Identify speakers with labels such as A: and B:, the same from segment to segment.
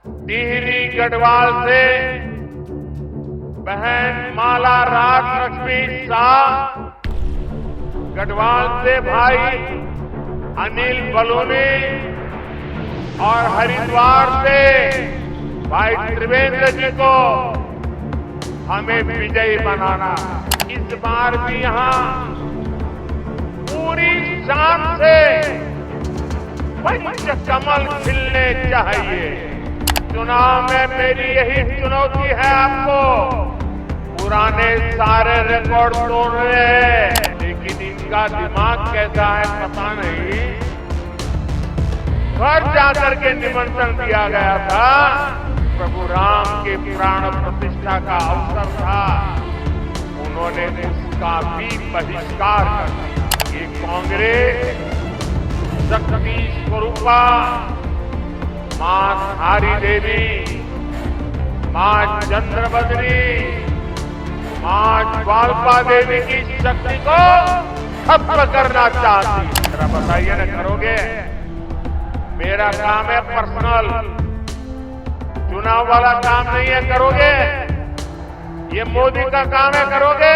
A: टिहरी गढ़वाल से बहन माला राज लक्ष्मी शाह, गढ़वाल से भाई अनिल बलूनी और हरिद्वार से भाई त्रिवेंद्र जी को हमें विजयी बनाना। इस बार भी यहां पूरी शान से पंचकमल खिलने चाहिए। चुनाव में मेरी यही चुनौती है आपको। पुराने सारे रिकॉर्ड तोड़ रहे हैं, लेकिन इनका दिमाग कैसा है पता नहीं। घर जाकर के निमंत्रण दिया गया था, प्रभु राम के प्राण प्रतिष्ठा का अवसर था, उन्होंने उसका भी बहिष्कार कर दिया। ये कांग्रेस शक्ति स्वरूपा मां धारी देवी, मां चंद्रबदनी, मां ज्वाल्पा देवी की शक्ति को खत्म करना चाहती। जरा बताइए ना, करोगे? मेरा काम है पर्सनल, चुनाव वाला काम नहीं है। करोगे? ये मोदी का काम है। करोगे?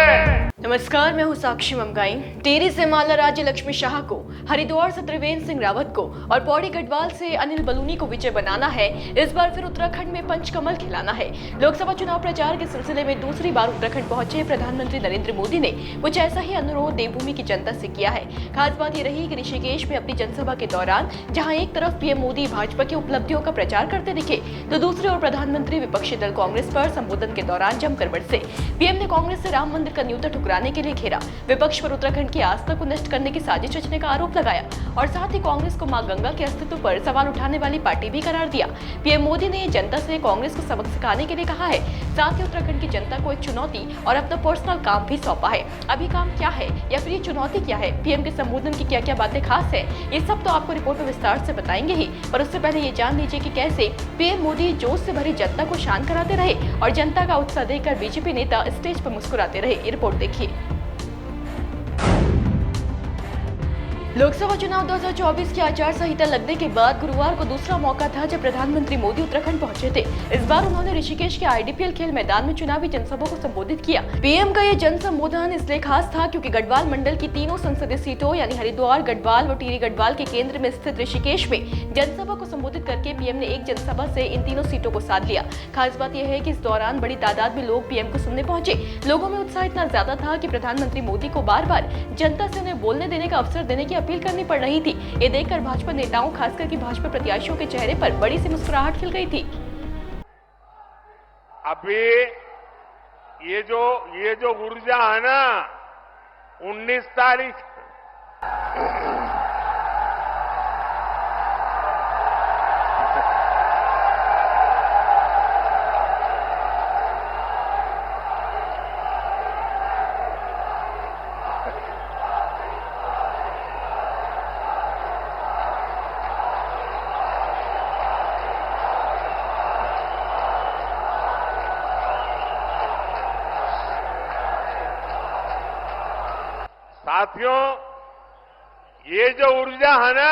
B: नमस्कार, मैं हूं साक्षी ममगाई। टिहरी से माला राज्य लक्ष्मी शाह को, हरिद्वार से त्रिवेंद्र सिंह रावत को और पौड़ी गढ़वाल से अनिल बलूनी को विजय बनाना है। इस बार फिर उत्तराखंड में पंचकमल खिलाना है। लोकसभा चुनाव प्रचार के सिलसिले में दूसरी बार उत्तराखंड पहुंचे प्रधानमंत्री नरेंद्र मोदी ने कुछ ऐसा ही अनुरोध देवभूमि की जनता से किया है। खास बात यह रही कि ऋषिकेश में अपनी जनसभा के दौरान जहां एक तरफ पीएम मोदी भाजपा की उपलब्धियों का प्रचार करते दिखे, तो दूसरी ओर प्रधानमंत्री विपक्षी दल कांग्रेस पर संबोधन के दौरान जमकर बरसे। पीएम ने कांग्रेस से राम मंदिर का न्योता ठुकराने के लिए घेरा, विपक्ष पर उत्तराखंड की आस्था को नष्ट करने की साजिश रचने का आरोप लगाया और साथ ही कांग्रेस को मां गंगा के अस्तित्व पर सवाल उठाने वाली पार्टी भी करार दिया। पीएम मोदी ने जनता से कांग्रेस को सबक सिखाने के लिए कहा है। साथ ही उत्तराखंड की जनता को एक चुनौती और अपना पर्सनल काम भी सौंपा है। अभी काम क्या है या फिर ये चुनौती क्या है, पीएम के संबोधन की क्या क्या बातें खास है, ये सब तो आपको रिपोर्ट में विस्तार से बताएंगे ही। पर उससे पहले ये जान लीजिए कि कैसे पीएम मोदी जोश से भरी जनता को शांत कराते रहे और जनता का उत्साह देखकर बीजेपी नेता स्टेज पर मुस्कुराते रहे। ये रिपोर्ट देखिए। लोकसभा चुनाव 2024 की आचार संहिता लगने के बाद गुरुवार को दूसरा मौका था जब प्रधानमंत्री मोदी उत्तराखंड पहुंचे थे। इस बार उन्होंने ऋषिकेश के आईडीपीएल खेल मैदान में चुनावी जनसभा को संबोधित किया। पीएम का ये जन संबोधन इसलिए खास था क्योंकि गढ़वाल मंडल की तीनों संसदीय सीटों यानी हरिद्वार, गढ़वाल व टिहरी गढ़वाल के केंद्र में स्थित ऋषिकेश में जनसभा को संबोधित करके पीएम ने एक जनसभा से इन तीनों सीटों को साध लिया। खास बात यह है कि इस दौरान बड़ी तादाद में लोग पीएम को सुनने पहुंचे। लोगों में उत्साह इतना ज्यादा था कि प्रधानमंत्री मोदी को बार बार जनता से उन्हें बोलने देने का अवसर देने की अपील करनी पड़ रही थी। ये देखकर भाजपा नेताओं, खासकर कि भाजपा प्रत्याशियों के चेहरे पर बड़ी सी मुस्कुराहट खिल गई थी।
A: अभी ये जो ऊर्जा है ना, 19 तारीख साथियों, ये जो ऊर्जा है ना,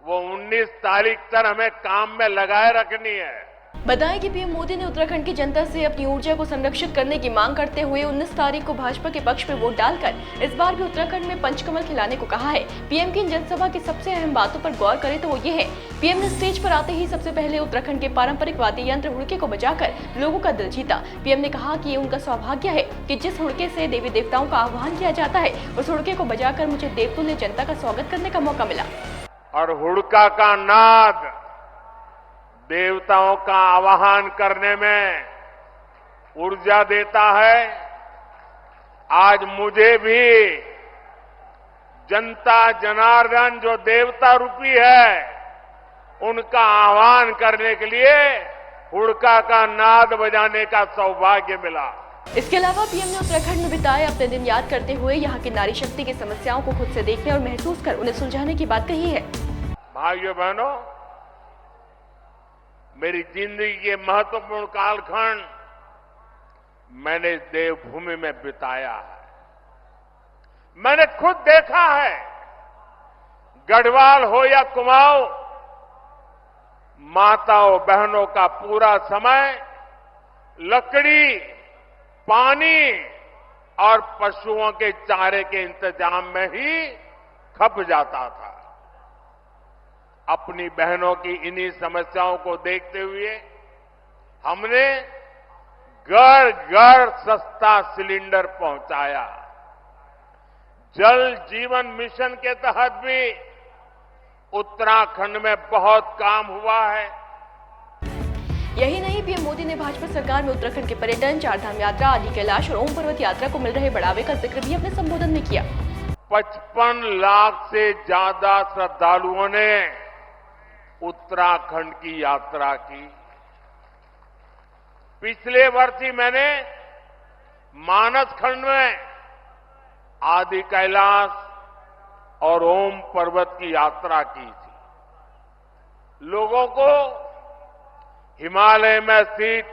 A: वो 19 तारीख तक हमें काम में लगाए रखनी है।
B: बताएं कि पीएम मोदी ने उत्तराखंड की जनता से अपनी ऊर्जा को संरक्षित करने की मांग करते हुए 19 तारीख को भाजपा के पक्ष में वोट डालकर इस बार भी उत्तराखंड में पंचकमल खिलाने को कहा है। पीएम की इन जनसभा की सबसे अहम बातों पर गौर करें तो वो ये है, पीएम ने स्टेज पर आते ही सबसे पहले उत्तराखंड के पारंपरिक वाद्य यंत्र हुड़के को बजाकर लोगों का दिल जीता। पीएम ने कहा कि ये उनका सौभाग्य है कि जिस हुड़के से देवी देवताओं का आह्वान किया जाता है, उस हुड़के को बजाकर मुझे देवतुल्य जनता का स्वागत करने का मौका मिला।
A: और हुड़का का नाद देवताओं का आवाहन करने में ऊर्जा देता है। आज मुझे भी जनता जनार्दन जो देवता रूपी है, उनका आह्वान करने के लिए हुड़का का नाद बजाने का सौभाग्य मिला।
B: इसके अलावा पीएम ने उत्तराखंड में बिताए अपने दिन याद करते हुए यहाँ की नारी शक्ति की समस्याओं को खुद से देखने और महसूस कर उन्हें सुलझाने की बात कही है।
A: भाइयों बहनों, मेरी जिंदगी के महत्वपूर्ण कालखंड मैंने इस देवभूमि में बिताया है। मैंने खुद देखा है, गढ़वाल हो या कुमाऊं, माताओं बहनों का पूरा समय लकड़ी, पानी और पशुओं के चारे के इंतजाम में ही खप जाता था। अपनी बहनों की इन्हीं समस्याओं को देखते हुए हमने घर घर सस्ता सिलेंडर पहुंचाया। जल जीवन मिशन के तहत भी उत्तराखंड में बहुत काम हुआ है।
B: यही नहीं, पीएम मोदी ने भाजपा सरकार में उत्तराखंड के पर्यटन, चारधाम यात्रा, आदि कैलाश और ओम पर्वत यात्रा को मिल रहे बढ़ावे का जिक्र भी अपने संबोधन में किया।
A: 55 लाख से ज्यादा श्रद्धालुओं ने उत्तराखंड की यात्रा की। पिछले वर्ष ही मैंने मानस खंड में आदि कैलाश और ओम पर्वत की यात्रा की थी। लोगों को हिमालय में स्थित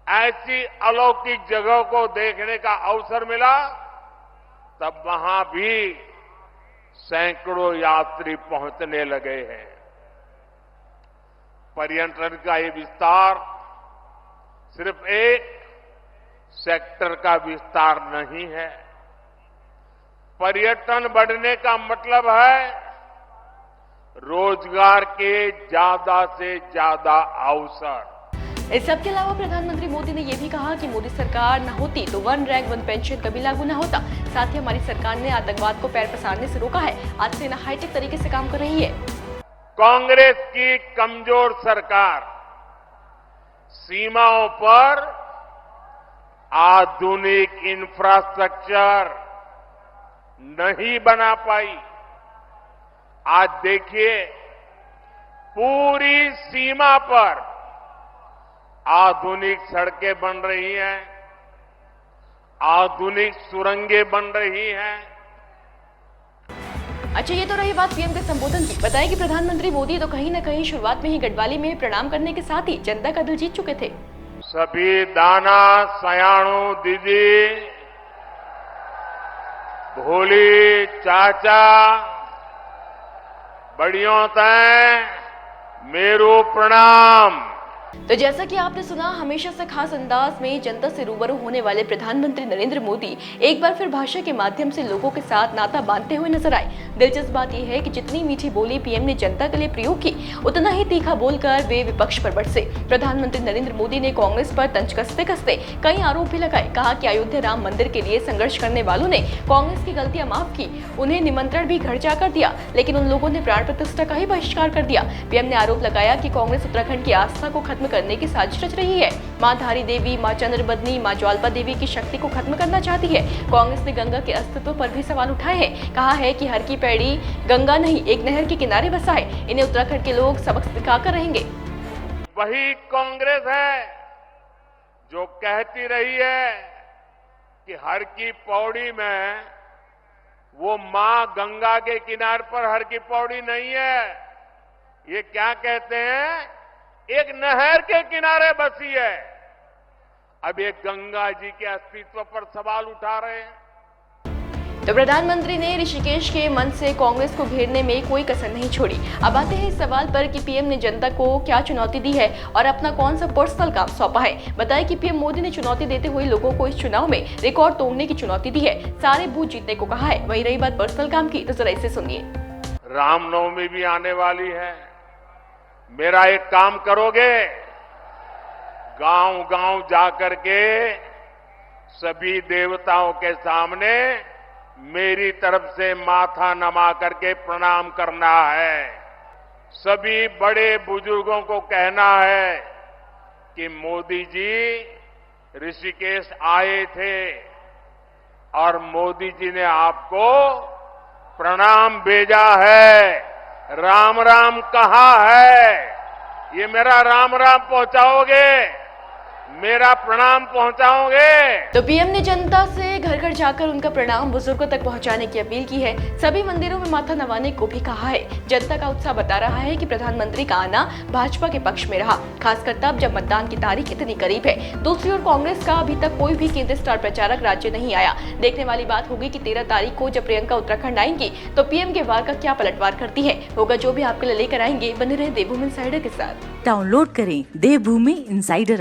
A: ऐसी अलौकिक जगहों को देखने का अवसर मिला, तब वहां भी सैकड़ों यात्री पहुंचने लगे हैं। पर्यटन का ये विस्तार सिर्फ एक सेक्टर का विस्तार नहीं है। पर्यटन बढ़ने का मतलब है रोजगार के ज्यादा से ज्यादा अवसर।
B: इस सब के अलावा प्रधानमंत्री मोदी ने यह भी कहा कि मोदी सरकार न होती तो वन रैंक वन पेंशन कभी लागू न होता। साथ ही हमारी सरकार ने आतंकवाद को पैर पसारने से रोका है। आज सेना हाईटेक तरीके से काम कर रही है।
A: कांग्रेस की कमजोर सरकार सीमाओं पर आधुनिक इंफ्रास्ट्रक्चर नहीं बना पाई। आज देखिए, पूरी सीमा पर आधुनिक सड़कें बन रही हैं, आधुनिक सुरंगें बन रही हैं।
B: अच्छा, ये तो रही बात पीएम के संबोधन की। बताया कि प्रधानमंत्री मोदी तो कहीं न कहीं शुरुआत में ही गढ़वाली में प्रणाम करने के साथ ही जनता का दिल जीत चुके थे।
A: सभी दाना सयाणु दीदी, भोली चाचा, बड़ियों तय मेरू प्रणाम।
B: तो जैसा कि आपने सुना, हमेशा से खास अंदाज में जनता से रूबरू होने वाले प्रधानमंत्री नरेंद्र मोदी एक बार फिर भाषा के माध्यम से लोगों के साथ नाता बांधते हुए नजर आए। दिलचस्प बात यह है कि जितनी मीठी बोली पीएम ने जनता के लिए प्रयोग की, उतना ही तीखा बोलकर वे विपक्ष पर बरसे। प्रधानमंत्री नरेंद्र मोदी ने कांग्रेस पर तंज कसते कसते कई आरोप भी लगाए। कहा कि अयोध्या राम मंदिर के लिए संघर्ष करने वालों ने कांग्रेस की गलतियां माफ की, उन्हें निमंत्रण भी घर जाकर दिया, लेकिन उन लोगों ने प्राण प्रतिष्ठा का ही बहिष्कार कर दिया। पीएम ने आरोप लगाया कि कांग्रेस उत्तराखंड की आस्था को खत्म करने की साजिश रच रही है। मां धारी देवी, मां चंद्रबदनी, मां ज्वाल्पा देवी की शक्ति को खत्म करना चाहती है। कांग्रेस ने गंगा के अस्तित्व पर भी सवाल उठाए हैं। कहा है कि हर की पैड़ी गंगा नहीं, एक नहर के किनारे बसा है। इन्हें उत्तराखंड के लोग सबक सिखाकर रहेंगे।
A: वही कांग्रेस है जो कहती रही है कि हर की पौड़ी में वो मां गंगा के किनारे पर हर की पौड़ी नहीं है। ये क्या कहते हैं? एक नहर के किनारे बसी है। अब ये गंगा जी के अस्तित्व पर सवाल उठा रहे हैं।
B: तो प्रधानमंत्री ने ऋषिकेश के मन से कांग्रेस को घेरने में कोई कसर नहीं छोड़ी। अब आते हैं इस सवाल पर कि पीएम ने जनता को क्या चुनौती दी है और अपना कौन सा पर्सनल काम सौंपा है। बताया कि पीएम मोदी ने चुनौती देते हुए लोगों को इस चुनाव में रिकॉर्ड तोड़ने की चुनौती दी है, सारे बूथ जीतने को कहा है। वही रही बात पर्सनल काम की, तो जरा इसे सुनिए।
A: रामनवमी भी आने वाली है। मेरा एक काम करोगे? गांव गांव जाकर के सभी देवताओं के सामने मेरी तरफ से माथा नमा करके प्रणाम करना है। सभी बड़े बुजुर्गों को कहना है कि मोदी जी ऋषिकेश आए थे और मोदी जी ने आपको प्रणाम भेजा है, राम राम कहा है। ये मेरा राम राम पहुंचाओगे? मेरा प्रणाम पहुंचाओगे।
B: तो पीएम ने जनता से घर घर जाकर उनका प्रणाम बुजुर्गों तक पहुंचाने की अपील की है। सभी मंदिरों में माथा नवाने को भी कहा है। जनता का उत्साह बता रहा है कि प्रधानमंत्री का आना भाजपा के पक्ष में रहा, खासकर तब जब मतदान की तारीख इतनी करीब है। दूसरी ओर कांग्रेस का अभी तक कोई भी केंद्रीय स्टार प्रचारक राज्य नहीं आया। देखने वाली बात होगी कि 13 तारीख को जब प्रियंका उत्तराखंड आएंगी तो पीएम के वार का क्या पलटवार करती है। होगा जो भी आपके लिए लेकर आएंगे। बने रहे देवभूमि इनसाइडर के साथ।
C: डाउनलोड करें देवभूमि इनसाइडर।